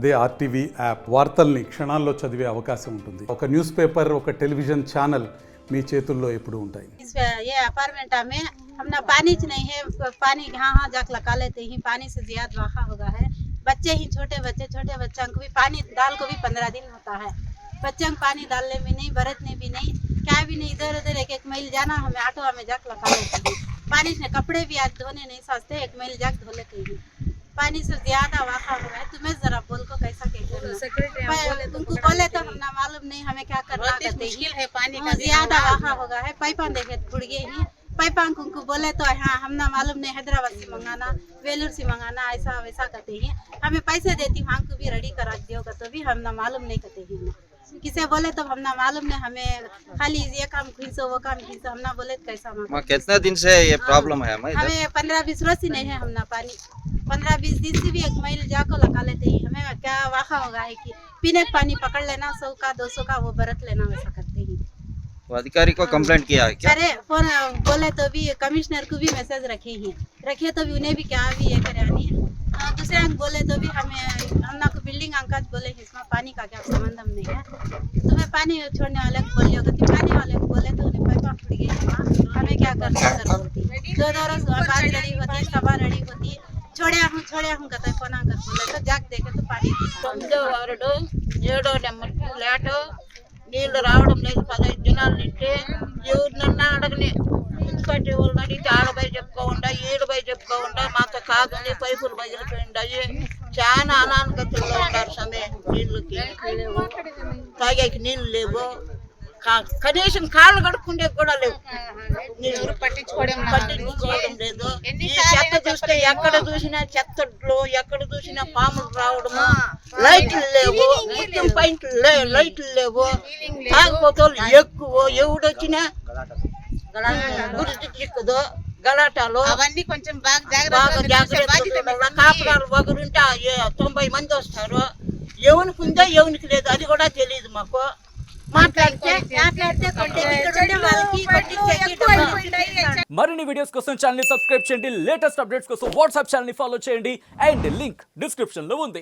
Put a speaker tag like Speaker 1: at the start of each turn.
Speaker 1: అదే RTV app వార్తల్ని క్షణాల్లో చదివే అవకాశం ఉంటుంది. ఒక న్యూస్ పేపర్, ఒక టెలివిజन ఛానల్ మీ చేతుల్లో ఎప్పుడు ఉంటాయి.
Speaker 2: ये अपार्टमेंट में हमने पानी नहीं है, पानी हाँ जाकर लगा लेते ही पानी से ज्यादा वाखा होगा है। बच्चे ही छोटे बच्चों को भी पानी डाल को भी 15 दिन होता है। बच्चों को पानी डालने में नहीं, बरतने भी नहीं, क्या भी नहीं, इधर उधर एक मील जाना हमें ऑटो में जाकर लगा लेते हैं। पानी से कपड़े भी आज धोने नहीं सोचते, 1 मील जाकर धो लेते हैं। पानी से ज्यादा वाखा हुआ है। तुम्हें जरा बोल को कैसा तुमको बोले तो हम ना मालूम नहीं हमें क्या करना है। पानी का ज्यादा वाखा होगा है। पाइपान देखे फुड़ गए ही पाइपान को बोले तो हाँ हम ना मालूम नहीं, हैदराबाद से मंगाना, वेलूर से मंगाना, ऐसा वैसा कहते हैं। हमें पैसे देती वहाँ को भी रेडी करा दियोगा तो भी हम ना मालूम नहीं कहते हैं। किसे बोले तो हम ना मालूम नहीं, हमें खाली ये काम खींचो वो काम खींचो, हम ना बोले तो कैसा
Speaker 3: कितने दिन से ये प्रॉब्लम है?
Speaker 2: हमें 15-20 रोज ही नहीं है। हम ना पानी 15-20 दिन से भी 1 मील जाकर लगा लेते ही। हमें क्या वाखा होगा है कि पीने का पानी पकड़ लेना, 100 का 200 का वो बरत लेना, वैसा करते ही।
Speaker 3: वो अधिकारी को कंप्लेंट किया है क्या?
Speaker 2: अरे फोन बोले तो भी कमिश्नर को भी मैसेज रखे तो भी उन्हें भी क्या भी ये करे नहीं। दूसरे अंक बोले तो भी हमें हम ना को बिल्डिंग अंकाज बोले इसमें पानी का क्या संबंध हम नहीं है। तुम्हें पानी छोड़ने वाले को बोलिए, पानी वाले को बोले तो उन्हें पाइपा फुट गई, हमें क्या करना होती। 2 रोज बाद रेडी होती, सभा रेडी होती, छोड़े हूँ कहते कोना कर बोले तो जाग देखे तो पानी
Speaker 4: 9వ వార్డు 7వ నెంబర్కి లేటు నీళ్లు రావడం లేదు। 15 దినాల నుండి ఎవరినన్నా అడగని మున్సిపాలిటీ వాళ్ళని అడిగితే ఆడబై చెప్పుకోకుండా ఈడబై చెప్పుకోకుండా మాకు కాదని పైపులు బయలుపోయిండాయి। చాలా అనానుగతుల్లో ఉన్నారు సమే, నీళ్ళకి తాగేకి నీళ్ళు లేవు, కనీసం కాళ్ళు కడుక్కుంటే కూడా లేవు, నీళ్ళు పట్టించుకోవడం లేదు। ఈ చెత్త చూస్తే ఎక్కడ చూసినా చెత్తలు, ఎక్కడ చూసినా పాములు రావడము, లైట్లు లేవు, ముఖ్యం పాయింట్లు లైట్లు లేవు, తాగిపోతలు ఎక్కువ, ఎవడొచ్చినా గుర్తు చిక్కదు, గలాటాలు
Speaker 2: అవన్నీ కొంచెం
Speaker 4: బాగా జాగ్రత్త కాపురాలు ఒకరుంటే 90 మంది వస్తారు, ఎవరికి ఉందో ఎవరికి లేదు అది కూడా తెలియదు మాకు।
Speaker 5: మరిన్ని వీడియోస్ కోసం ఛానల్ ని సబ్స్క్రైబ్ చేయండి, లేటెస్ట్ అప్డేట్స్ కోసం వాట్సాప్ ఛానల్ ని ఫాలో చేయండి, అండ్ లింక్ డిస్క్రిప్షన్ లో ఉంది।